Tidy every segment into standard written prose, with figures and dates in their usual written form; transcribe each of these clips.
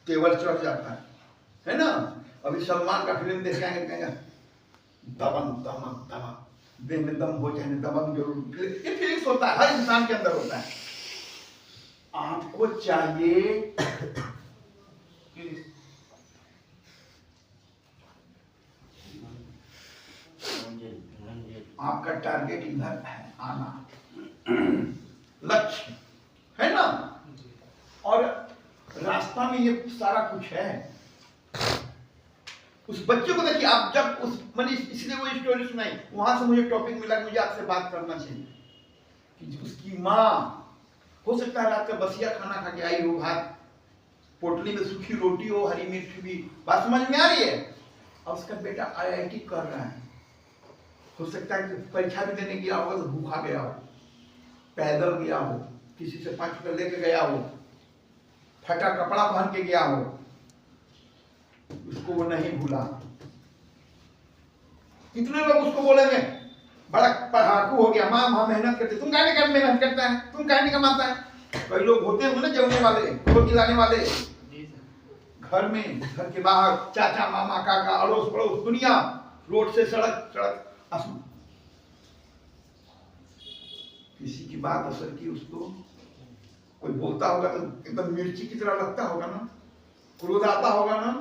तेवर चढ़ जाता है ना। अभी सलमान का फिल्म देखेंगे, कहेंगे दबंग दमक दमक, दिन में दम हो जाए दबंग जरूर। ये फीलिंग्स होता है, हर इंसान के अंदर होता है। आपको चाहिए कि आपका टारगेट इधर है आना, लक्ष्य है ना, और रास्ता में ये सारा कुछ है। उस बच्चे को देखिए आप, जब उस मैंने इसलिए वो स्टोरी सुनाई, वहां से मुझे टॉपिक मिला कि मुझे आपसे बात करना चाहिए कि उसकी माँ हो सकता है रात का बसिया खाना खा के आई हो, भात पोटली में सूखी रोटी हो, हरी मिर्च भी, बात समझ में आ रही है। और उसका बेटा IIT कर रहा है, हो सकता है कि परीक्षा भी देने गया होगा तो भूखा गया हो, पैदल गया हो, किसी से 5 रुपये लेके गया हो, फटा कपड़ा पहन के गया हो, उसको वो नहीं भूला। कितने लोग उसको बोलेंगे बड़ा पढ़ाकू हो गया, माँ माँ मेहनत करते, तुम कहने का मेहनत करता है, तुम कहने कमाता है। कई लोग होते हैं ना जमने वाले, खो खिलाने वाले, घर में, घर के बाहर, चाचा मामा काका अड़ोस पड़ोस दुनिया, रोड से सड़क, सड़क आसमान। किसी की बात असर की उसको, कोई बोलता होगा तो एकदम मिर्ची की तरह लगता होगा ना, क्रोध आता होगा ना।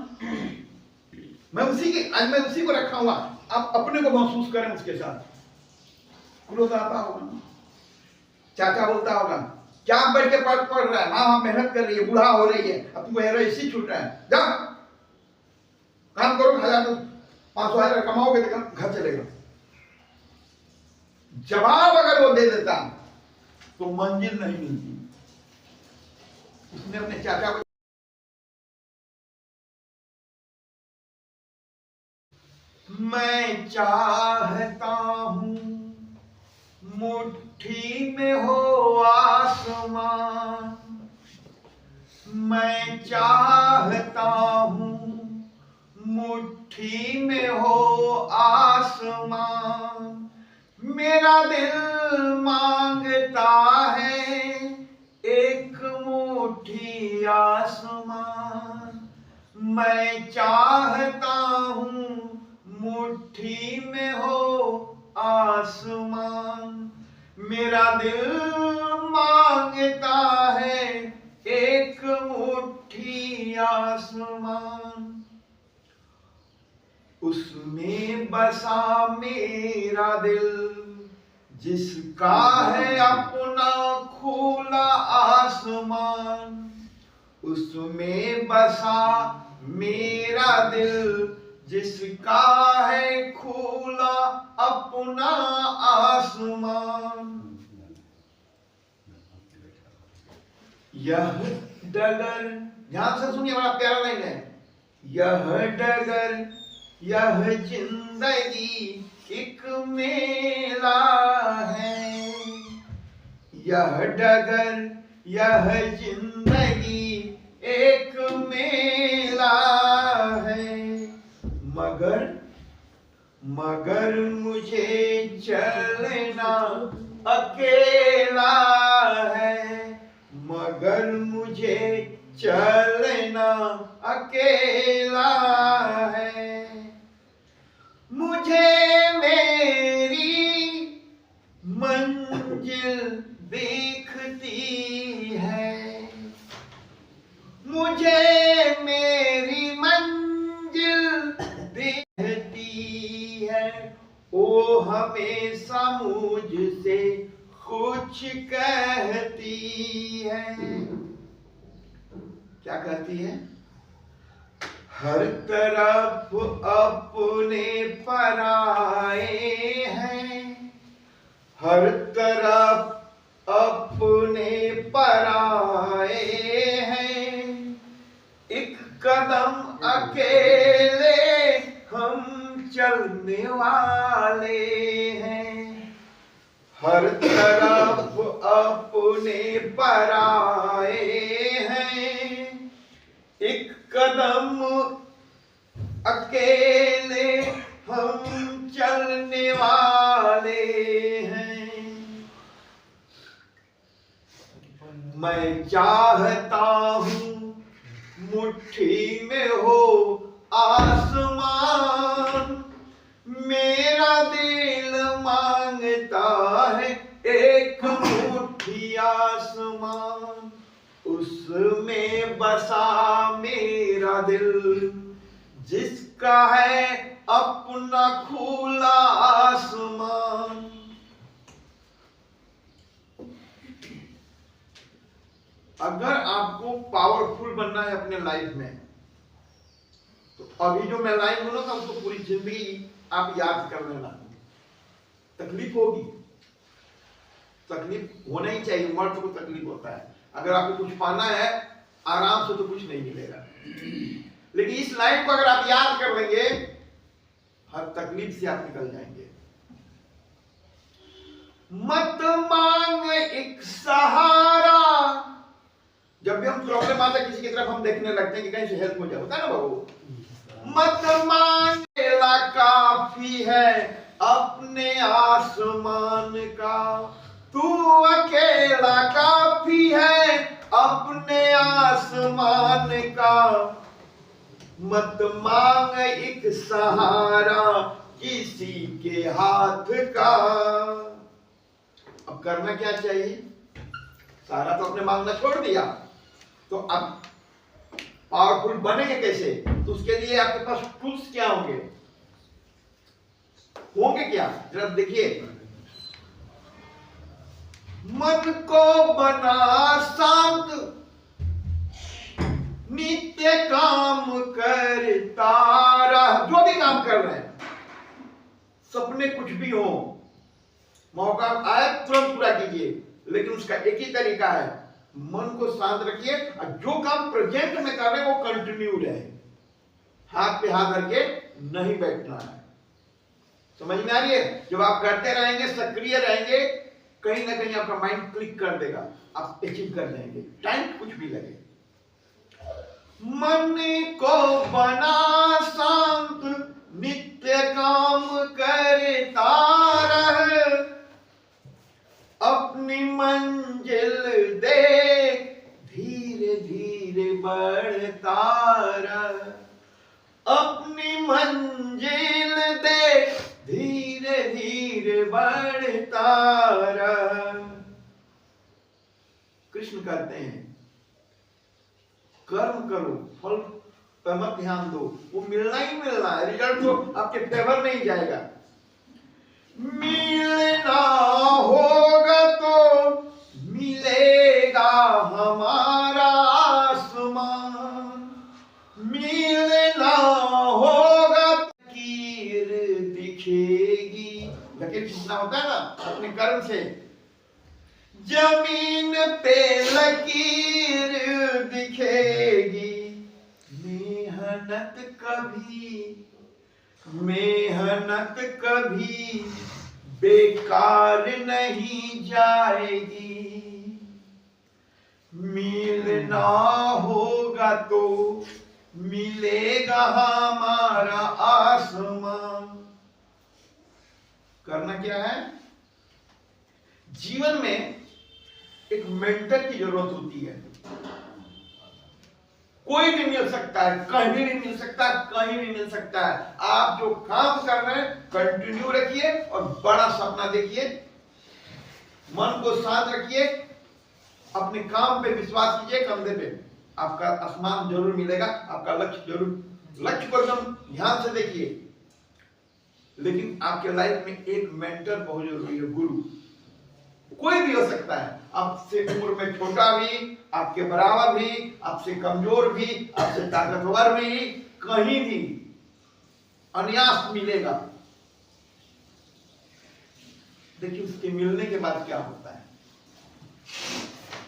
मैं उसी को रखा हुआ, आप अपने को महसूस करें उसके साथ। क्रोध आता होगा ना, चाचा बोलता होगा क्या बैठ के पढ़ रहा है, माँ मेहनत कर रही है, बूढ़ा हो रही है, अब तुमको इसी छूट रहा है, जा काम करो, 500 कमाओगे तो घर चलेगा। जवाब अगर वो दे देता तो मंजिल नहीं मिलती। उसने अपने चाचा को, मैं चाहता हूं मुट्ठी में हो आसमान, मैं चाहता हूं मुट्ठी में हो आसमान, मेरा दिल मांगता है एक मुट्ठी आसमान, मैं चाहता हूं मुट्ठी में हो आसमान, मेरा दिल मांगता है एक मुट्ठी आसमान, उसमें बसा मेरा दिल जिसका है अपना खुला आसमान, उसमें बसा मेरा दिल जिसका है खुला अपना आसमान, यह डगर, ध्यान से सुनिए बड़ा प्यारा लाइन है, यह डगर यह जिंदगी एक मेला है, यह डगर यह जिंदगी एक मेला है, मगर मुझे चलना अकेला है, मगर मुझे चलना अकेला है, मुझे मेरी मंजिल दिखती है, मुझे मेरी मंजिल दिखती है, ओ हमेशा मुझसे कुछ कहती है, क्या कहती है, हर तरफ अपने पराए हैं, हर तरफ अपने पराए हैं, एक कदम अकेले हम चलने वाले हैं, हर तरफ अपने पराए हैं, एक कदम अकेले हम चलने वाले हैं, मैं चाहता हूं मुट्ठी में हो आसमान, मेरा दिल मांगता है एक मुट्ठी आसमान, उसमें बसा मेरा दिल, जिसका है अपना खुला आसमान। अगर आपको पावरफुल बनना है अपने लाइफ में, तो अभी जो मैं लाइन बोलूंगा उसको पूरी जिंदगी आप याद कर लेना। तकलीफ होगी, तकलीफ होना ही चाहिए, मर्द को तकलीफ होता है। अगर आपको कुछ पाना है आराम से तो कुछ नहीं मिलेगा, लेकिन इस लाइन को अगर आप याद कर लेंगे हर तकलीफ से आप निकल जाएंगे। मत मांग एक सहारा। जब भी हम प्रॉब्लम आता है किसी की तरफ हम देखने लगते हैं कि कहीं से हेल्प हो जाए, होता है ना बाबू। मत मांग काफी है अपने आसमान का, तू अकेला काफी है अपने आसमान का। मत मांग एक सहारा किसी के हाथ का। अब करना क्या चाहिए? सहारा तो आपने मांगना छोड़ दिया, तो अब पावरफुल बनेंगे कैसे? तो उसके लिए आपके पास टूल्स क्या होंगे क्या? जरा देखिए। मन को बना शांत, नित्य काम करता रह। जो भी काम कर रहे हैं, सपने कुछ भी हो, मौका आए तुरंत पूरा कीजिए, लेकिन उसका एक ही तरीका है, मन को शांत रखिए और जो काम प्रेजेंट में कर रहे हैं वो कंटिन्यू रहे। हाथ पे हाथ रख के नहीं बैठना है। समझ में आ रही है? जब आप करते रहेंगे, सक्रिय रहेंगे, कहीं ना कहीं आपका माइंड क्लिक कर देगा, आप अचीव कर जाएंगे, टाइम कुछ भी लगे। मन को बना शांत, नित्य काम करता रहे, अपनी मंजिल देख धीरे धीरे बढ़ता रहे, अपनी मंजिल देख धीरे धीरे बढ़ता रहे। कृष्ण कहते हैं कर्म करो, फल पर मत ध्यान दो, वो मिलना ही मिलना है, रिजल्ट तो आपके फेवर में ही जाएगा। मिलना होगा तो मिलेगा हमारा आसमान, मिलना होगा लकीर दिखेगी। लकीर खींचना होता है ना अपने कर्म से, जमीन पे लकीर दिखेगी। मेहनत कभी बेकार नहीं जाएगी, मिलना होगा तो मिलेगा हमारा आसमान। करना क्या है? जीवन में एक मेंटर की जरूरत होती है। कोई भी मिल सकता है, कहीं भी मिल सकता है, कहीं भी मिल सकता है। आप जो काम कर रहे हैं कंटिन्यू रखिए और बड़ा सपना देखिए, मन को शांत रखिए, अपने काम पे विश्वास कीजिए, कंधे पे आपका आसमान जरूर मिलेगा, आपका लक्ष्य जरूर, लक्ष्य को एकदम ध्यान से देखिए। लेकिन आपके लाइफ में एक मेंटर बहुत जरूरी है, गुरु। कोई भी हो सकता है, आपसे उम्र में छोटा भी, आपके बराबर भी, आपसे कमजोर भी, आपसे ताकतवर भी, कहीं भी अनायास मिलेगा। देखिए उसके मिलने के बाद क्या होता है।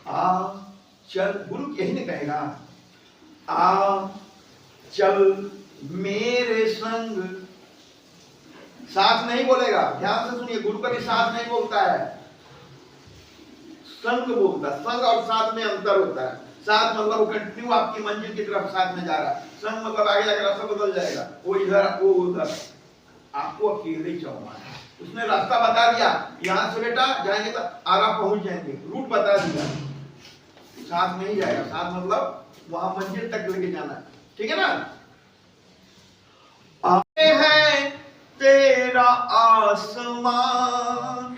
आ चल, गुरु यही नहीं कहेगा, आ चल मेरे संग। साथ नहीं बोलेगा, ध्यान से सुनिए, गुरु कभी साथ नहीं बोलता है, संग बोलता है। संग और साथ में अंतर होता है। साथ मतलब वो कंटिन्यू आपकी मंजिल की तरफ साथ में जा रहा है, संग मतलब आगे जाकर रास्ता बदल जाएगा, वो इधर वो उधर, आपको अकेले चलना है। उसने रास्ता बता दिया, यहाँ से बेटा जाएंगे तो आराम पहुंच जाएंगे, रूट बता दिया, साथ नहीं जाएगा। साथ मतलब वहां मंजिल तक लेके जाना है, ठीक है ना। आगे है तेरा आसमान,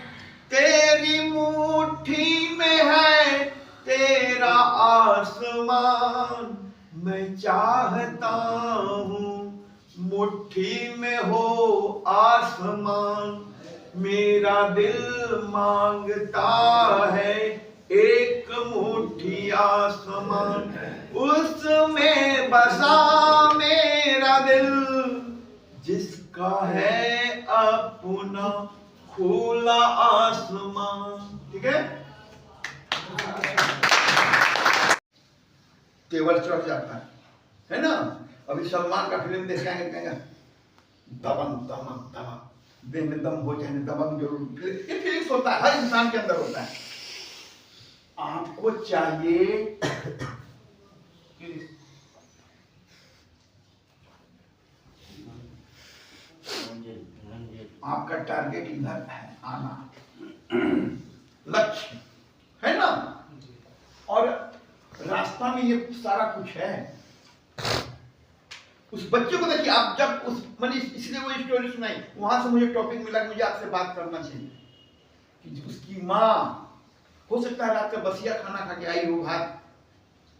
तेरी मुट्ठी में है तेरा आसमान, मैं चाहता हूँ मुट्ठी में हो आसमान, मेरा दिल मांगता है एक मुट्ठी आसमान, उसमें बसा मेरा दिल, जिसका है अपना खुला आसमान। ठीक है, तेवर चढ़ जाता है ना। अभी सलमान का फिल्म देखेंगे, कहेंगे दबंग दमक दमक, दिन में दम हो जाए दबंग जरूर, ये फीलिंग्स होता है, हर इंसान के अंदर होता है। आपको चाहिए आपका टारगेट इधर है, आना, लक्ष्य है ना, और रास्ता में ये सारा कुछ है। उस बच्चे को देखिए आप, जब उस मैंने इसलिए वो स्टोरी सुनाई, वहां से मुझे टॉपिक मिला कि मुझे आपसे बात करना चाहिए कि उसकी माँ, हो सकता है रात का बसिया खाना खा के आई हो, भात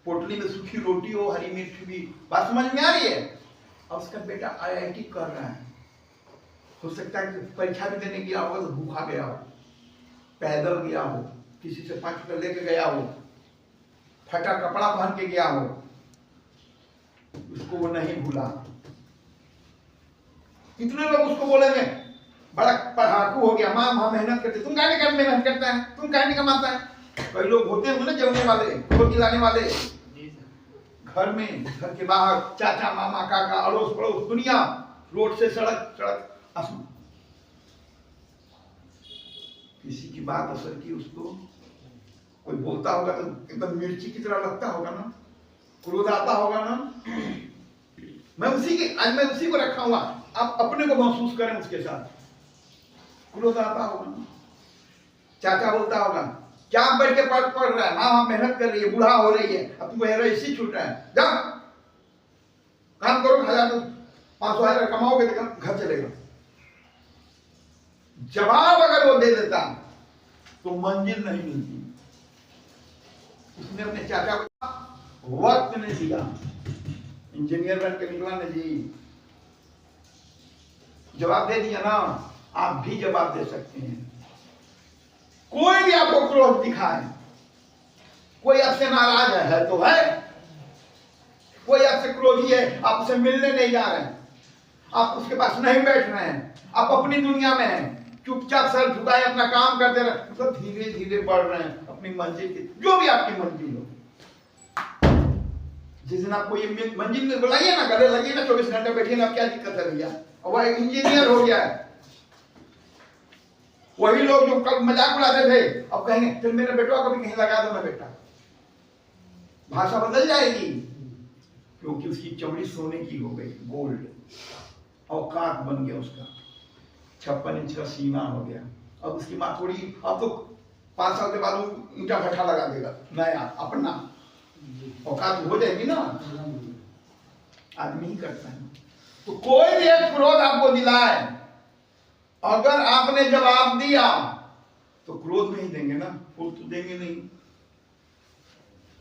पोटली में सूखी रोटी हो, हरी मिर्च भी, बात समझ में आ रही है, और उसका बेटा IIT कर रहा है, हो सकता है कि परीक्षा भी देने गया होगा तो भूखा गया हो, पैदल गया हो, किसी से 5 रुपये लेके गया हो, फटा कपड़ा पहन के गया हो, उसको वो नहीं भूला। कितने लोग उसको बोलेंगे बड़ा पढ़ाकू हो गया, माँ माँ मेहनत करते, तुम कहने का मेहनत करता है, तुम कहने कमाता है। कई लोग होते हैं ना जमने वाले, रोटी लाने वाले, घर में, घर के बाहर, चाचा मामा काका अड़ोस पड़ोस दुनिया, रोड से सड़क, सड़क आसमान, किसी की बात असर की उसको, कोई बोलता होगा तो एकदम मिर्ची की तरह लगता होगा ना, क्रोध आता होगा ना। मैं उसी को रखा हुआ, आप अपने को महसूस करें उसके साथ, क्रोध आता होगा ना। चाचा बोलता होगा क्या बैठ के पढ़ रहा है, माँ मेहनत कर रही है, बूढ़ा हो रही है, अब तुमको ऐसी छूट रहा है, जाओ काम करो, 500 कमाओगे तो घर चलेगा। जवाब अगर वो दे देता तो मंजिल नहीं मिलती। उसने अपने चाचा को वक्त नहीं दिया, इंजीनियर बन के निकला ना जी, जवाब दे दिया ना। आप भी जवाब दे सकते हैं। कोई भी आपको क्रोध दिखाए, कोई आपसे नाराज है तो है, कोई आपसे क्रोधी है, आप उसे मिलने नहीं जा रहे हैं, आप उसके पास नहीं बैठ रहे हैं, आप अपनी दुनिया में हैं, चुपचाप सर झुकाए अपना काम करते रहे, तो धीरे धीरे बढ़ रहे हैं अपनी मंजिल की, जो भी आपकी मंजिल हो। जिस दिन आपको ये मंजिल में बुलाइए ना, गले लगिए ना, 24 घंटे बैठिए ना, क्या दिक्कत है भैया। और वह एक इंजीनियर हो गया है, वही लोग जो कल मजाक उड़ाते थे अब कहेंगे फिर मेरे बेटवा को भी कहीं लगा दो ना बेटा, भाषा बदल जाएगी, क्योंकि उसकी चमड़ी सोने की हो गई, गोल्ड, औकात बन गया उसका, 56 इंच का सीना हो गया। अब उसकी माँ थोड़ी, अब तो 5 साल के बाद वो ईंटा भट्ठा लगा देगा नया अपना, औकात हो जाएगी ना, आदमी ही करता है। तो कोई भी एक क्रोध आपको दिलाए, अगर आपने जवाब दिया तो क्रोध में ही देंगे ना, फूल तो देंगे नहीं।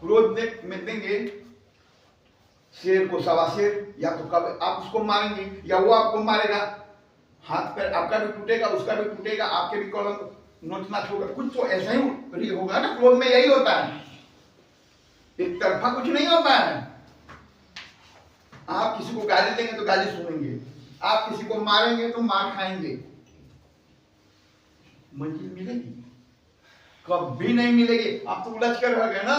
क्रोध में देंगे शेर को 1.25 शेर, या तो कब आप उसको मारेंगे या वो आपको मारेगा, हाथ पैर आपका भी टूटेगा, उसका भी टूटेगा, आपके भी कलम नोचना होगा, कुछ तो ऐसा ही होगा ना। क्रोध में यही होता है, एक तरफा कुछ नहीं होता है। आप किसी को गाली देंगे तो गाली सुनेंगे, आप किसी को मारेंगे तो मार खाएंगे, मंजिल मिलेगी? कभी नहीं मिलेगी। आप तो उलझ कर रह गए ना।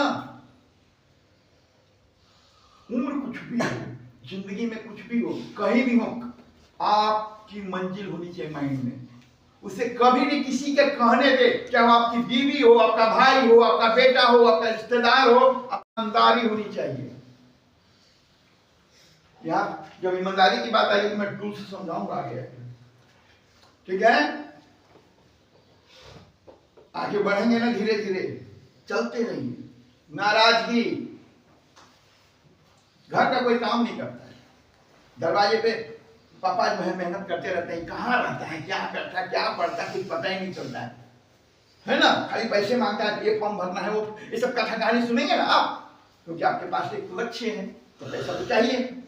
उम्र कुछ भी हो, जिंदगी में कुछ भी हो, कहीं भी हो, आपकी मंजिल होनी चाहिए माइंड में। उसे कभी भी किसी के कहने पे, चाहे आपकी बीवी हो, आपका भाई हो, आपका बेटा हो, आपका रिश्तेदार हो, ईमानदारी होनी चाहिए। यार जब ईमानदारी की बात आएगी तो मैं टूल से समझाऊंगा आगे, ठीक है? आगे बढ़ेंगे ना, धीरे धीरे चलते रहिए। नाराजगी घर का कोई काम नहीं करता है, दरवाजे पे पापा जो है मेहनत करते रहते हैं, कहाँ रहता है, क्या करता है, क्या पढ़ता है, कुछ पता ही नहीं चलता है ना। खाली पैसे मांगता है, ये फॉर्म भरना है, वो ये सब कथा कहानी सुनेंगे ना आप, क्योंकि आपके पास एक लक्ष्य है तो पैसा तो चाहिए।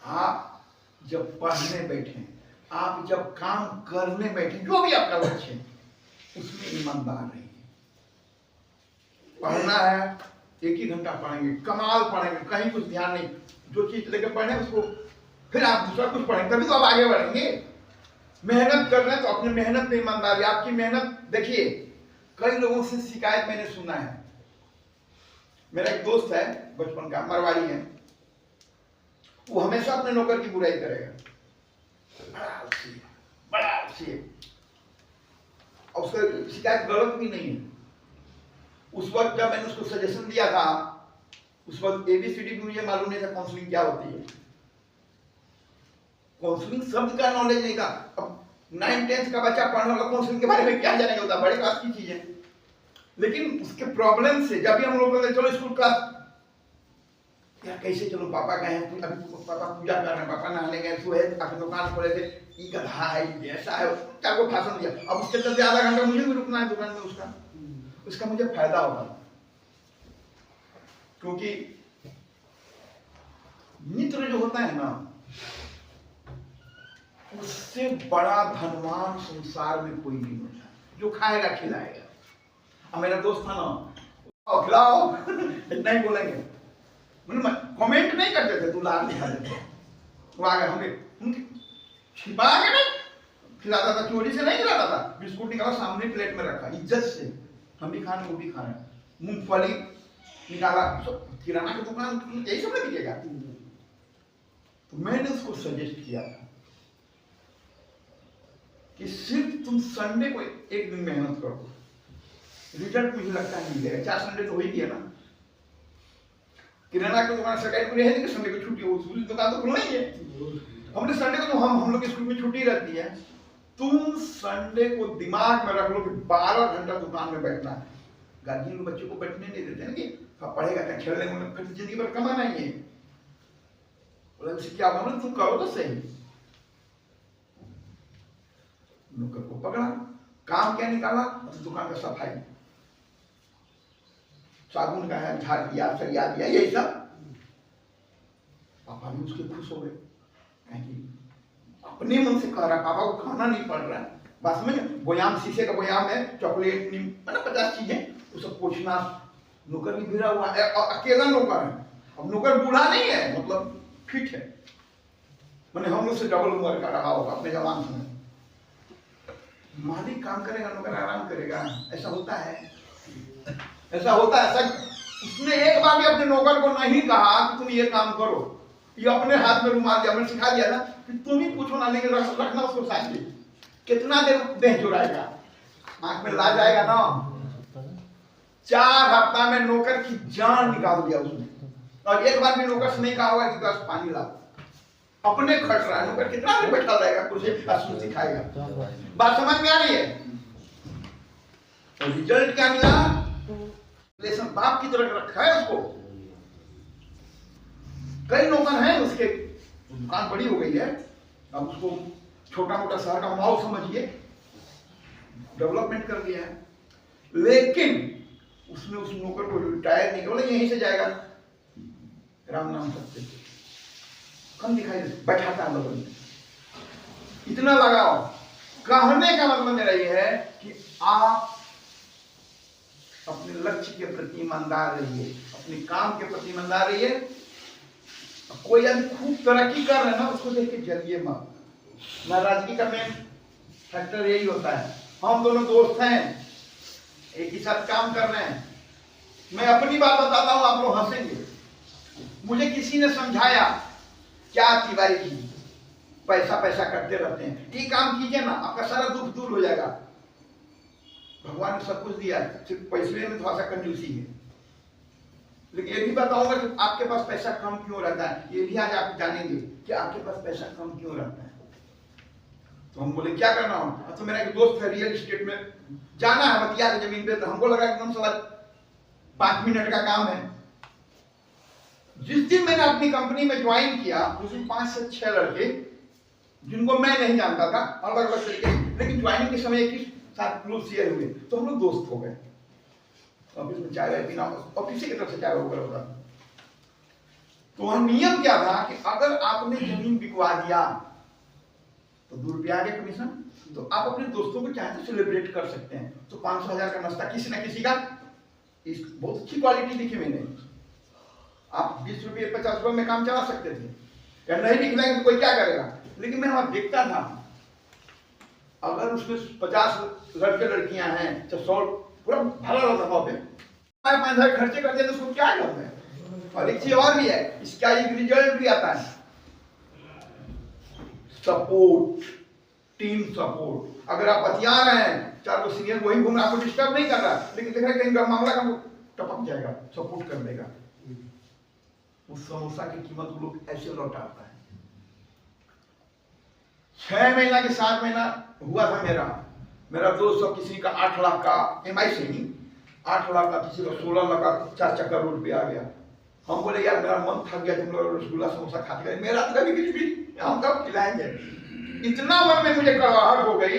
आप जब पढ़ने बैठे, आप जब काम करने बैठे, जो भी आपका लक्ष्य है उसमें ईमानदार रहिए। पढ़ना है 1 घंटा पढ़ेंगे, कमाल पढ़ेंगे, कहीं कुछ ध्यान नहीं, जो चीज लेकर पढ़े उसको फिर आप दूसरा कुछ पढ़ेंगे, तभी तो आप आगे बढ़ेंगे। मेहनत कर रहे हैं तो अपनी मेहनत में ईमानदारी। आपकी मेहनत देखिए, कई लोगों से शिकायत मैंने सुना है। मेरा एक दोस्त है बचपन का, मारवाड़ी है, वो हमेशा अपने नौकर की बुराई करेगा, बड़ा आलसी है, और उसका शिकायत गलत भी नहीं है। उस वक्त जब मैंने उसको सजेशन दिया था, उस वक्त ABCD भी मुझे मालूम नहीं था काउंसलिंग क्या होती है, काउंसलिंग शब्द का नॉलेज नहीं था। अब 9th-10th का बच्चा पढ़ने वाला काउंसलिंग के बारे में क्या जानेगा, होता बड़े क्लास की चीज है। लेकिन उसके प्रॉब्लम से जब भी हम लोग कहते चलो स्कूल क्लास, यार कैसे चलो, पापा गए हैं, अभी पापा पूजा कर रहे हैं, पापा नहाने गए, सुबह आके दुकान खोले थे, ये गधा है, ये ऐसा है, क्या को भाषण दिया। अब उसके चलते आधा घंटा मुझे भी रुकना है दुकान में, उसका मुझे फायदा होगा, क्योंकि मित्र जो होता है ना, उससे बड़ा धनवान संसार में कोई नहीं होता, जो खाएगा खिलाएगा। अब मेरा दोस्त था ना, खिलाओ इतना ही बोलेंगे, कमेंट नहीं करते थे, तू लाल दिखा देते, वो आ गए हमें छिपा के ना खिलाता था, चोरी से नहीं खिलाता था, बिस्कुट निकाला सामने प्लेट में रखा, इज्जत से, हम भी खाने वो भी खाए, मूंगफली निकाला, किराना की दुकान यही सब में बिकेगा। तो मैंने उसको सजेस्ट किया था कि सिर्फ तुम संडे को 1 दिन मेहनत करो, रिजल्ट मुझे लगता है मिलेगा। 4 संडे तो हो ही गया ना, किराना की दुकान सरकारी को है कि संडे को छुट्टी हो, उसकी दुकान तो खुलना ही है। हमने संडे को तो हम लोग स्कूल में छुट्टी रहती है। तुम संडे को दिमाग में रख लो कि 12 घंटा दुकान में बैठना है। गार्जियन बच्चों को बैठने नहीं देते ना, कि पढ़ेगा क्या, खेलने में, फिर जिंदगी भर कमाना ही है। बोला क्या बोलो, तुम करो तो सही। नौकर को पकड़ा, काम क्या निकाला, दुकान का सफाई, साबुन का है, झाड़ दिया, सरिया दिया, यही सब। पापा भी उसके खुश हो गए, अपने मन से कह रहा, पापा को खाना नहीं पड़ रहा है, बस में बोयाम, शीशे का बोयाम है, चॉकलेट, 50 चीजें, वो सब पूछना। नौकर भी भिड़ा हुआ है, अकेला नौकर है। अब नौकर बूढ़ा नहीं है, मतलब फिट है, मैंने हम लोग से डबल उम्र का रहा होगा अपने जवान समय। मालिक काम करेगा, नौकर आराम करेगा, ऐसा होता है, ऐसा होता है। उसने एक बार भी अपने नौकर को नहीं कहा कि तुम ये काम करो, ये अपने हाथ में रुमाल दिया, मैंने सिखा दिया ना कि तुम ही पूछो ना, लेकिन रखना उसको साथ में। कितना देर देह चुराएगा, आंख में ला जाएगा ना। 4 हफ्ता में नौकर की जान निकाल दिया उसने, और एक बार भी नौकर से नहीं कहा होगा कि बस पानी ला, अपने खट रहा है। नौकर कितना देर बैठा रहेगा कुर्सी पर, सिखाएगा। बात समझ में आ रही है? तो रिजल्ट क्या मिला, लेसन बाप की तरह रखा है उसको। कई नौकर हैं, उसके दुकान बड़ी हो गई है, अब उसको छोटा मोटा शहर का मॉल समझिए, डेवलपमेंट कर दिया है। लेकिन उसने उस नौकर को रिटायर नहीं किया, यहीं से जाएगा, राम नाम सत्य कम दिखाई दे, बैठाता है लोगों में, इतना लगाओ। कहने का मतलब मेरा ये है कि आप अपने लक्ष्य के प्रति ईमानदार रहिए, अपने काम के प्रति ईमानदार रहिए। कोई आदमी खूब तरक्की कर रहा है ना, उसको देख के जलिए मत। नाराजगी का मेन फैक्टर यही होता है। हम दोनों दोस्त हैं, एक ही साथ काम कर रहे हैं, मैं अपनी बात बताता हूं, आप लोग हंसेंगे। मुझे किसी ने समझाया, क्या तिवारी जी पैसा पैसा करते रहते हैं, ये काम कीजिए ना, आपका सारा दुख दूर हो जाएगा। भगवान ने सब कुछ दिया, सिर्फ पैसे में थोड़ा सा कंजूसी है। लेकिन ये भी बताऊंगा कि आपके पास पैसा कम क्यों रहता है, ये भी आज आप जानेंगे कि आपके पास पैसा कम क्यों रहता है। तो हम बोले क्या करना हो, तो मेरा एक दोस्त है रियल एस्टेट में जाना है, बतिया के जमीन पे, तो हमको लगा एकदम साला 5 मिनट का काम है। जिस दिन मैंने अपनी कंपनी में ज्वाइन किया उस दिन 5 से 6 लड़के जिनको मैं नहीं जानता था अलग अलग तरीके से, लेकिन ज्वाइनिंग के समय एक ही साथ क्लोज शेयर हुए तो हम लोग दोस्त हो गए। ऑफिस में चाय पीना ऑफिस की तरफ से चाय वगैरह होता। तो वहां नियम क्या था कि अगर आपने जमीन बिकवा दिया तो 2 रुपया आ गया कमीशन, तो आप अपने दोस्तों को चाहे तो सेलिब्रेट कर सकते हैं। तो 500,000 का नाश्ता किसी ना किसी का, इस बहुत अच्छी क्वालिटी दिखी मैंने। आप 20 रुपये 50 रुपये में काम चला सकते थे, या नहीं निकलेंगे तो कोई क्या करेगा। लेकिन मैं वहां देखता था अगर उसमें 50 लड़के लड़कियां हैं तो 100 पूरा भरा रहता था पे 5,000 खर्चे करते तो उसको क्या करते हैं। और एक चीज और भी है, इसका एक रिजल्ट भी आता है, सपोर्ट, टीम सपोर्ट। अगर आप बतिया रहे हैं 4 को सीनियर वही घूम रहा, आपको डिस्टर्ब नहीं कर रहा, लेकिन देख रहे हैं कहीं मामला का टपक जाएगा, सपोर्ट कर देगा। उस समोसा की कीमत वो लोग ऐसे लौटाता है। 6 महीना के 7 महीना हुआ था मेरा दोस्त किसी का 8 लाख का एमआई से ही 8 लाख का, किसी का 16 लाख का 4 चक्कर रोड पे आ गया। हम बोले यार मेरा मन थक गया, तुम लोग रसगुल्ला समोसा खाते गए, मेरा तो कभी कुछ भी हम कब खिलाएंगे। इतना मन में मुझे कड़वाहट हो गई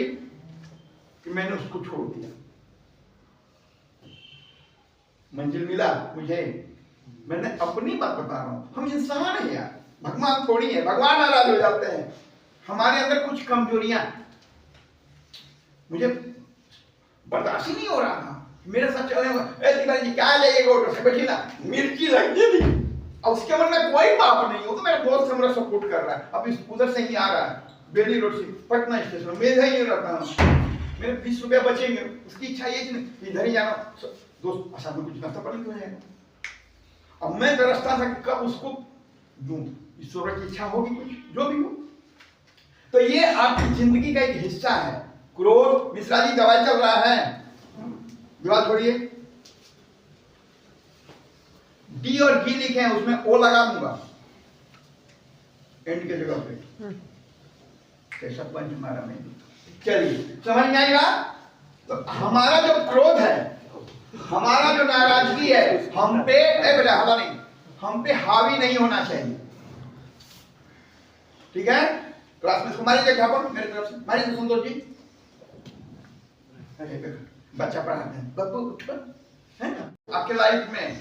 कि मैंने उसको छोड़ दिया। मंजिल मिला मुझे, मैंने अपनी बात बता रहा हूं, हम इंसान हैं यार, भगवान थोड़ी है। भगवान नाराज हो जाते हैं, हमारे अंदर कुछ कमजोरियां, मुझे बर्दाश्त ही नहीं हो रहा था मेरे साथ चलने में। जी क्या लेगा ऑटो से बैठी ना, मिर्ची लगती थी और उसके मन में कोई पाप नहीं, वो तो मेरा दोस्त मेरा सपोर्ट कर रहा है। अब इस उधर से ही आ रहा है बेली रोड से पटना स्टेशन, मैं इधर ही रहता हूँ, मेरे 20 रुपया बचेंगे, उसकी इच्छा ये कि इधर ही जाना, दोस्त साथ में कुछ नाश्ता पानी हो जाएगा। अब मैं तरसता था कि कब उसको दूं, ईश्वर की इच्छा होगी कुछ जो भी हो। तो ये आपकी जिंदगी का एक हिस्सा है। क्रोध, मिश्रा जी दवाई चल रहा है, विवाद छोड़िए। डी और घी लिखे हैं, उसमें ओ लगा दूंगा एंड के जगह पे। कैसा पंच मारा मैं। चलिए समझ में आएगा। तो हमारा जो क्रोध है, हमारा जो नाराजगी है, हम पे बेटा हवा नहीं, हम पे हावी नहीं होना चाहिए। ठीक है, क्लास में तुम्हारी जगह पर मेरी तरफ से मारी तो संतोष जी बच्चा पढ़ाते हैं, बब्बू उठो, है ना। आपके लाइफ में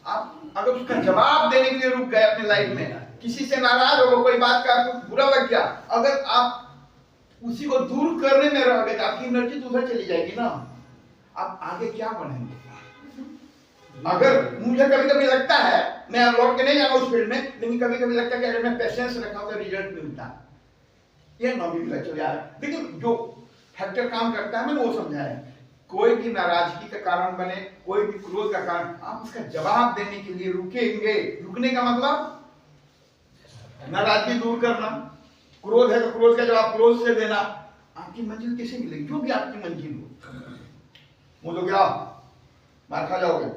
आप अगर उसका जवाब देने के लिए रुक गए अपने लाइफ में, किसी से नाराज हो, कोई बात का आपको बुरा लग गया, अगर आप उसी को दूर करने में रह गए तो आपकी एनर्जी तो उधर चली जाएगी ना, आप आगे क्या बढ़ेंगे। अगर मुझे कभी कभी लगता है, मैं लौट के नहीं जाऊंगा उस फील्ड में, लेकिन कभी कभी लगता है कि अगर मैं पेशेंस रखा तो रिजल्ट मिलता। ये नॉबी चल यार, लेकिन जो फैक्टर काम करता है मैंने वो समझाया। कोई भी नाराजगी का कारण बने, कोई भी क्रोध का कारण, आप उसका जवाब देने के लिए रुकेंगे। रुकने का मतलब नाराजगी दूर करना, क्रोध है तो क्रोध का जवाब क्रोध से देना। आपकी मंजिल कैसे मिलेगी, जो भी आपकी मंजिल हो, वो तो क्या मार खा जाओगे।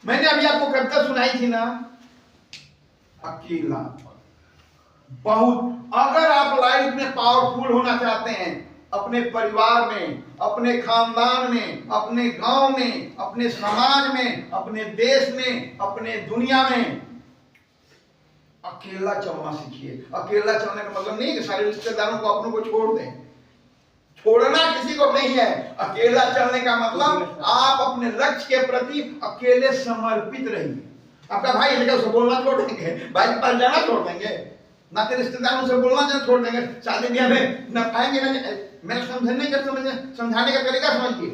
मैंने अभी आपको कविता सुनाई थी ना, अकेला। बहुत, अगर आप लाइफ में पावरफुल होना चाहते हैं, अपने परिवार में, अपने खानदान में, अपने गांव में, अपने समाज में, अपने देश में, अपने दुनिया में, अकेला चलना सीखिए। अकेला चलने का मतलब नहीं कि सारे रिश्तेदारों को अपनों को छोड़ दें, छोड़ना किसी को नहीं है। अकेला चलने का मतलब आप अपने लक्ष्य के प्रति अकेले समर्पित रहिए। आपका भाई है उसे बोलना छोड़ देंगे, भाई के पास जाना छोड़ देंगे, ना के रिश्तेदारों से बोलना छोड़ देंगे, शादी ब्याह में न पाएंगे ना। मैं समझने का समझाने का तरीका समझिए।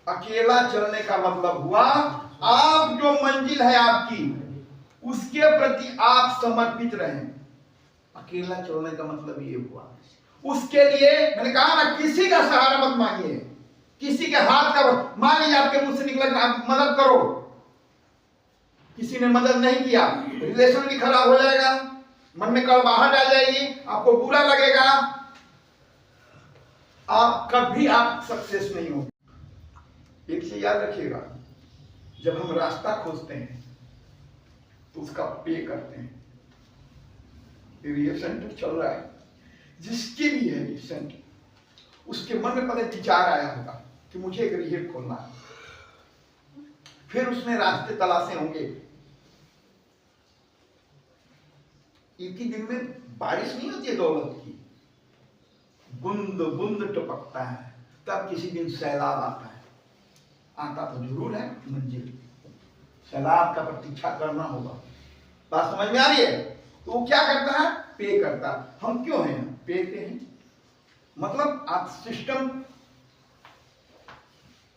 अकेला चलने का मतलब हुआ आप जो मंजिल है आपकी, उसके प्रति आप समर्पित रहें। अकेला चलने का मतलब ये हुआ। उसके लिए मैंने कहा ना, किसी का सहारा मत मांगिए, किसी के हाथ का मान लीजिए आपके मुंह से निकला आप मदद करो, किसी ने मदद नहीं किया, रिलेशन भी खराब हो जाएगा, मन में कड़वाहट आ जाएगी, आपको बुरा लगेगा, आप कभी आप सक्सेस नहीं होंगे। एक चीज याद रखिएगा, जब हम रास्ता खोजते हैं तो उसका पे करते हैं। ये सेंटर चल रहा है, जिसके भी है ये सेंटर, उसके मन में पहले विचार आया होगा कि मुझे एक रिहेब खोलना है। फिर उसने रास्ते तलाशे होंगे। एक ही दिन में बारिश नहीं होती है दौलत की, बूंद बूंद टपकता है, तब किसी दिन सैलाब आता है। आता तो जरूर है मंजिल, सैलाब का प्रतीक्षा करना होगा। बात समझ में आ रही है? तो वो क्या करता है? पे करता है। हम क्यों हैं? पे पे हैं, मतलब आप सिस्टम,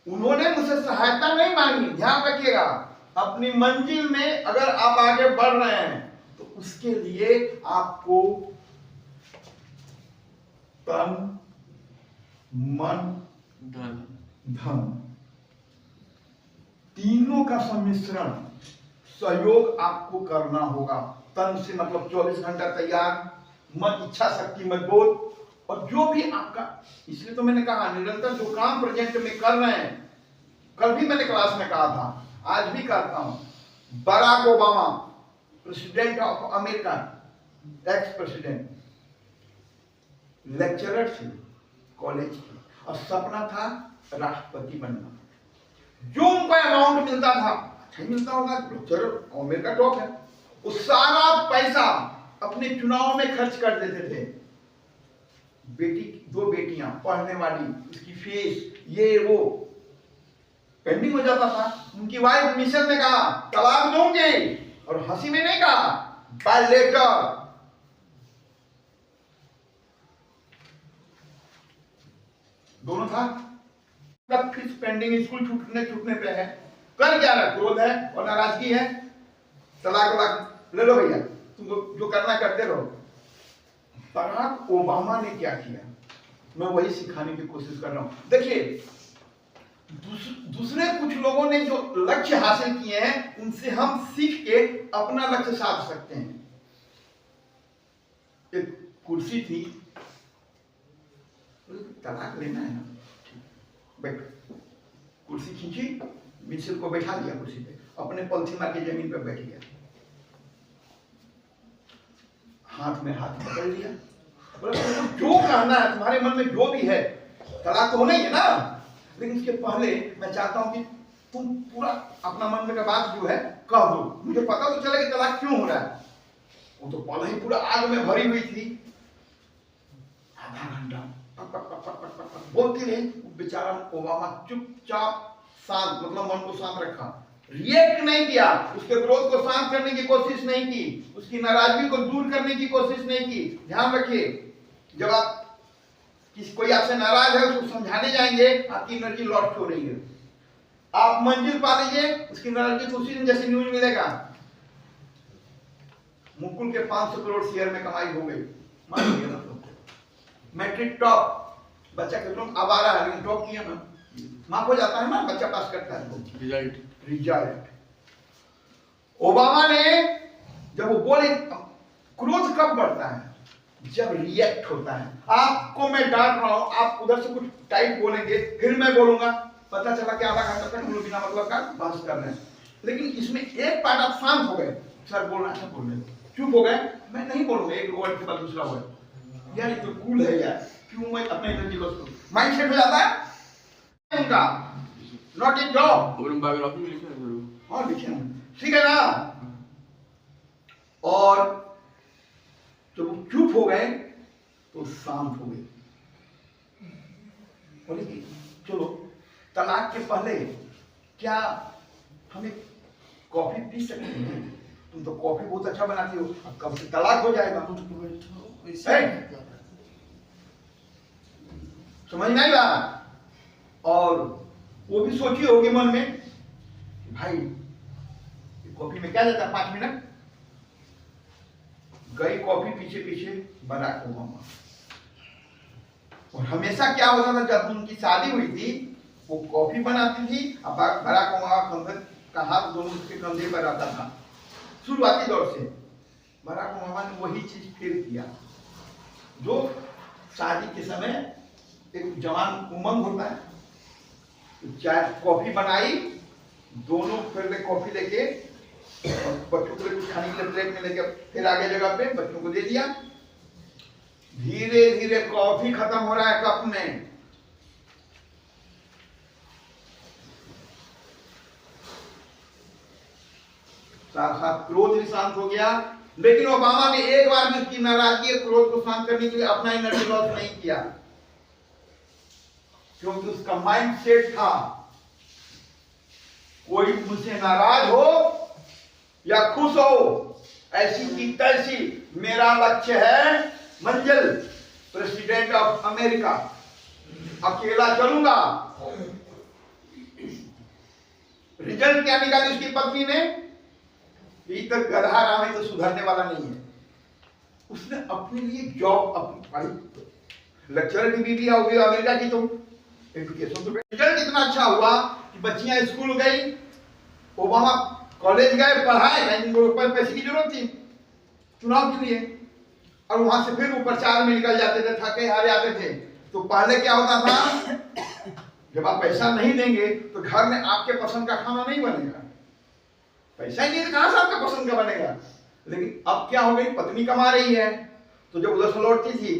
उन्होंने मुझसे सहायता नहीं मांगी। ध्यान रखिएगा, अपनी मंजिल में अगर आप आगे बढ़ रहे हैं तो उसके लिए आपको तन मन धन तीनों का सम्मिश्रण, सहयोग आपको करना होगा। तन से मतलब 24 घंटा तैयार, मन इच्छा शक्ति मजबूत, और जो भी आपका, इसलिए तो मैंने कहा निरंतर जो काम प्रेजेंट में कर रहे हैं, कल भी मैंने क्लास में कहा था, आज भी कहता हूं, Barack Obama president of America, ex president, lecturer थे कॉलेज के, और सपना था राष्ट्रपति बनना। जो उनको अमाउंट मिलता था, अच्छा ही मिलता होगा, लेक्चरर अमेरिका टॉप है, वो सारा पैसा अपने चुनाव में खर्च कर देते थे। बेटी, 2 बेटियां पढ़ने वाली, उसकी फीस, ये वो पेंडिंग हो जाता था। उनकी वाइफ मिशन ने कहा तलाक दूंगी, और हंसी में नहीं कहा, बाय लेटर। दोनों था, तब फीस पेंडिंग, स्कूल छूटने पे है, कर क्या रहा, क्रोध है और नाराजगी है, तलाक ले लो भैया, तुमको जो करना करते रहो। बराक ओबामा ने क्या किया, मैं वही सिखाने की कोशिश कर रहा हूं। देखिए, दूसरे कुछ लोगों ने जो लक्ष्य हासिल किए हैं, उनसे हम सीख के अपना लक्ष्य साध सकते हैं। एक कुर्सी थी, तलाक लेना है ना, बैठ, कुर्सी खींची, मिसिल को बैठा दिया कुर्सी पे, अपने पॉलिथीन मार के जमीन पर बैठ गया, हाथ में हाथ पकड़ लिया, जो कहना है तुम्हारे मन में जो भी है, तलाक तो होना ही है ना, लेकिन इसके पहले मैं चाहता हूं कि तुम पूरा अपना मन में का बात जो है कह दो, मुझे पता तो चले कि तलाक क्यों हो रहा है। वो तो पहले ही पूरा आग में भरी हुई थी, आधा घंटा बोलती रही, बेचारा ओबामा चुपचाप शांत, मतलब मन को शांत रखा, रिएक्ट नहीं किया, उसके क्रोध को शांत करने की कोशिश नहीं की, उसकी नाराजगी को दूर करने की कोशिश नहीं की। ध्यान रखिए, जब आप कोई आपसे नाराज है, उसको समझाने जाएंगे, आपकी एनर्जी लॉस्ट हो रही है, आप मंजिल पा लीजिए, उसकी नाराजगी तो उसी दिन जैसे न्यूज मिलेगा, मुकुल के 500 करोड़ शेयर में कमाई हो गई, मान लीजिए ना, मैट्रिक टॉप, बच्चा के तुम आवारा है लेकिन टॉप किया ना, माफ हो जाता है ना, बच्चा पास करता है, रिजल्ट। ओबामा ने जब वो बोले, क्रोध कब बढ़ता है, जब रिएक्ट होता है। आपको मैं डांट रहा हूं, आप उधर से कुछ टाइप बोलेंगे, फिर मैं बोलूंगा, पता चला कि आधा घंटा तक हम लोग बिना मतलब का बहस कर रहे हैं। लेकिन इसमें एक पार्ट आप शांत हो गए, सर बोलना अच्छा बोल रहे, चुप हो गए, मैं नहीं बोलूंगा, एक वर्ड के बाद दूसरा वर्ड, यार ये तो कूल है यार, क्यों मैं अपने एनर्जी लॉस करूं, माइंड सेट हो जाता है उनका, नॉट इन जॉब। बायोग्राफी में लिखा है जरूर, हाँ लिखे हैं, ठीक है ना। और जब वो चुप हो गए तो शांत हो गए, बोले कि चलो तलाक के पहले क्या हमें कॉफी पी सकते हैं, तुम तो कॉफी बहुत अच्छा बनाती हो, अब कब से तलाक हो जाएगा, समझ नहीं आया। और वो भी सोची होगी मन में, भाई कॉफी में क्या जाता है, 5 मिनट, गई कॉफी पीछे पीछे बराक ओबामा। और हमेशा क्या होता था, जब उनकी शादी हुई थी, वो कॉफी बनाती थी, अब बराक ओबामा का हाथ दोनों उसके कंधे पर आता था। शुरुआती दौर से बराक ओबामा ने वही चीज फिर किया, जो शादी के समय एक जवान उमंग होता है, तो चाय कॉफी बनाई, दोनों फिर कॉफी लेके बच्चों को कुछ खाने के लिए प्लेट में लेके फिर आगे जगह पे बच्चों को दे दिया, धीरे धीरे कॉफी खत्म हो रहा है कप में, साथ साथ क्रोध भी शांत हो गया। लेकिन ओबामा ने एक बार भी उसकी नाराजगी और क्रोध को शांत करने के लिए अपना एनर्जी लॉस नहीं किया, क्योंकि उसका माइंड सेट था कोई मुझसे नाराज हो या खुश हो, ऐसी की तैसी मेरा लक्ष्य है मंजिल, प्रेसिडेंट ऑफ अमेरिका, अकेला चलूंगा। रिजल्ट क्या निकाली उसकी पत्नी ने? ये तक गधा राम है तो सुधरने वाला नहीं है। उसने अपने लिए जॉब अपनी पाई, लेक्चरर की बीवी होगी अमेरिका की, तो एजुकेशन तो रिजल्ट इतना अच्छा हुआ कि बच्चियां स्कूल गई, ओबामा कॉलेज गए, पढ़ाए, पैसे की जरूरत थी चुनाव के लिए, और वहां से फिर वो प्रचार में निकल जाते थे, थके हारे आते थे। तो पहले क्या होता था, जब आप पैसा नहीं देंगे तो घर में आपके पसंद का खाना नहीं बनेगा, पैसा ही नहीं तो कहां से आपका पसंद का बनेगा। लेकिन अब क्या हो गई, पत्नी कमा रही है, तो जब उधर से लौटती थी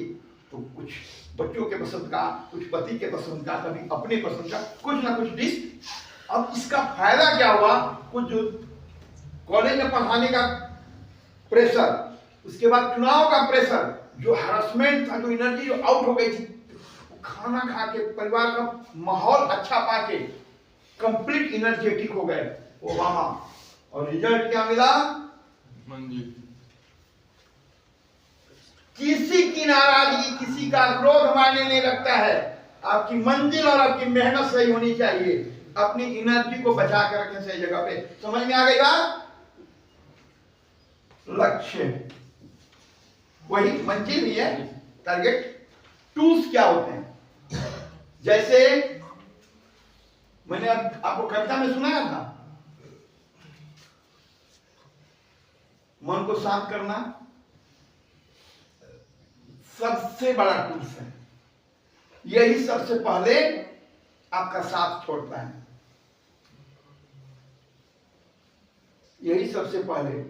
तो कुछ बच्चों के पसंद का, कुछ पति के पसंद का, कभी अपने पसंद का कुछ ना कुछ डिश। अब इसका फायदा क्या हुआ, कुछ जो कॉलेज में पढ़ाने का प्रेशर, उसके बाद चुनाव का प्रेशर, जो हरासमेंट था, जो एनर्जी जो आउट हो गई थी, खाना खा के परिवार का माहौल अच्छा पाके कंप्लीट एनर्जेटिक हो गए ओबामा। और रिजल्ट क्या मिला? मंजिल। किसी की नाराजगी, किसी का क्रोध मायने नहीं रखता है। आपकी मंजिल और आपकी मेहनत सही होनी चाहिए। अपनी एनर्जी को बचा कर रखें सही जगह पे। समझ में आ गई बात? लक्ष्य वही मंजिल ही है, टारगेट। टूल्स क्या होते हैं? जैसे मैंने आपको कविता में सुनाया था, मन को शांत करना सबसे बड़ा टूल्स है। यही सबसे पहले आपका साथ छोड़ता है। यही सबसे पहले,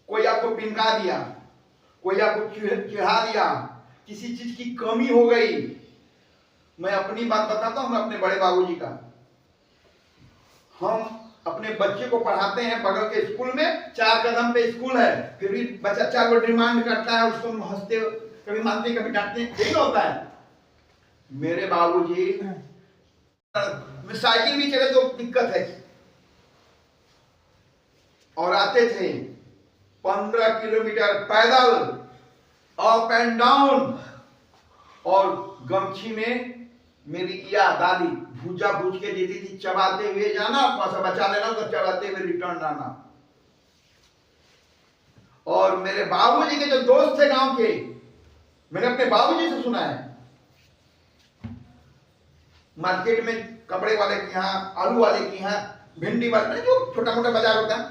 कोई आपको पिनका दिया, कोई आपको चिढ़ा दिया, किसी चीज की कमी हो गई। मैं अपनी बात बताता हूं, अपने बड़े बाबूजी का। हम अपने बच्चे को पढ़ाते हैं बगल के स्कूल में, 4 कदम पे स्कूल है, फिर भी बच्चा 4 बार डिमांड करता है, उसको हंसते कभी मानते कभी डांटते, यही होता है। मेरे बाबूजी में साइकिल भी चले तो दिक्कत है, और आते थे 15 किलोमीटर पैदल अप एंड डाउन, और गमछी में मेरी या दादी भूजा भूज के देती थी, चबाते हुए जाना, थोड़ा सा बचा लेना तो चबाते हुए रिटर्न आना। और मेरे बाबूजी के जो दोस्त थे गांव के, मैंने अपने बाबूजी से सुना है, मार्केट में कपड़े वाले के यहाँ, आलू वाले के यहाँ, भिंडी वाले, जो छोटा मोटा बाजार होता है,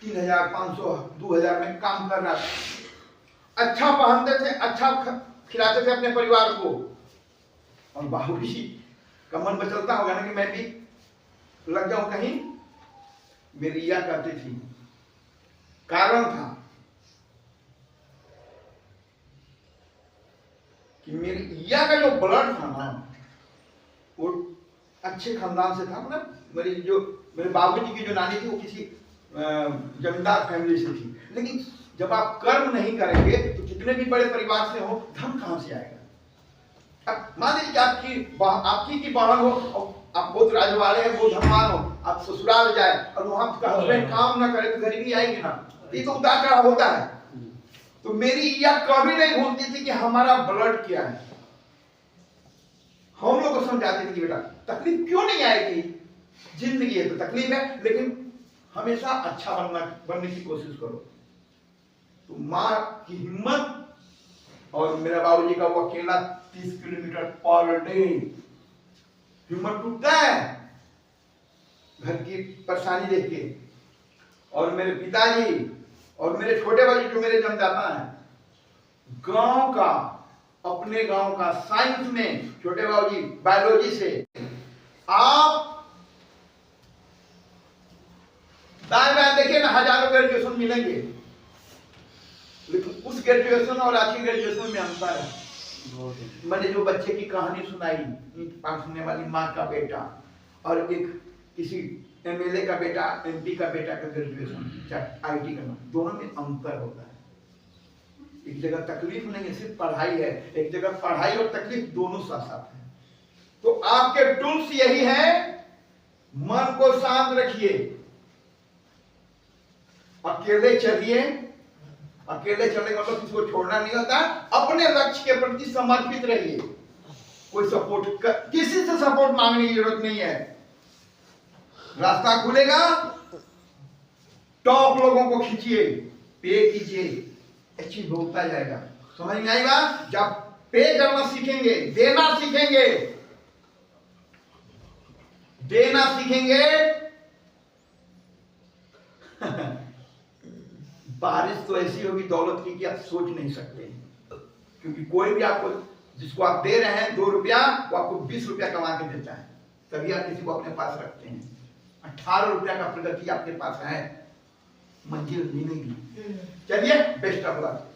3000, 500, 2000 में काम कर रहा था। अच्छा पहनते थे, अच्छा खिलाते थे अपने परिवार को। और बाबूजी का मन बचलता होगा ना कि मैं भी लग जाऊं कहीं। मेरी या कहती थी, कारण था कि मेरी या का जो ब्लड था ना, वो अच्छे खानदान से था। मतलब मेरे बाबूजी की जो नानी थी वो किसी जमींदार फैमिली से थी। लेकिन जब आप कर्म नहीं करेंगे तो कितने भी बड़े परिवार से हो, धन कहां से आएगा? अब मान लीजिए आपकी की बहन हो, आप बहुत राजवाड़े हैं, बहुत धनवान हो, आप ससुराल जाए और वहां का हस्बैंड काम ना करे तो गरीबी आएगी ना। ये तो उतार चढ़ाव होता है। तो मेरी यह कभी नहीं भूलती थी कि हमारा ब्लड क्या है। हम लोग को समझाते थे कि बेटा तकलीफ क्यों नहीं आएगी, जिंदगी है तो तकलीफ है, लेकिन हमेशा अच्छा बनने की कोशिश करो। तो माँ की हिम्मत और मेरे बाबूजी का वो अकेला 30 किलोमीटर पर डे, हिम्मत टूटता है घर की परेशानी देख के। और मेरे पिताजी और मेरे छोटे भाई जो मेरे जन्मदाता हैं, गांव का, अपने गांव का साइंस में, छोटे बाबूजी बायोलॉजी से, आप दाएं बाएं देखिए ना, हजारों ग्रेजुएशन मिलेंगे, लेकिन उस ग्रेजुएशन और आज की ग्रेजुएशन में अंतर है। मैंने जो बच्चे की कहानी सुनाई, ईंट पासने वाली माँ का बेटा और एक किसी एमएलए का बेटा, एमपी का बेटा का ग्रेजुएशन, चाहे आईटी का, दोनों में अंतर होता है। एक जगह तकलीफ नहीं है, सिर्फ पढ़ाई है, एक जगह पढ़ाई और तकलीफ दोनों साथ साथ है। तो आपके टूल्स यही है, मन को शांत रखिए, अकेले चलिए। अकेले चलने का मतलब किसी को छोड़ना नहीं होता, अपने लक्ष्य के प्रति समर्पित रहिए। कोई किसी से सपोर्ट मांगने की जरूरत नहीं है। रास्ता खुलेगा, टॉप लोगों को खींचिए, पे कीजिए, अचीव होता जाएगा। समझ में आएगा? जब पे करना सीखेंगे, देना सीखेंगे, देना सीखेंगे, बारिश तो ऐसी होगी दौलत की कि आप सोच नहीं सकते। क्योंकि कोई भी आपको, जिसको आप दे रहे हैं 2 रुपया, वो आपको 20 रुपया कमा के देता है, तभी आप किसी को अपने पास रखते हैं। 18 रुपया का प्रगति आपके पास है, मंजिल मिलेगी। चलिए, बेस्ट ऑफ लक।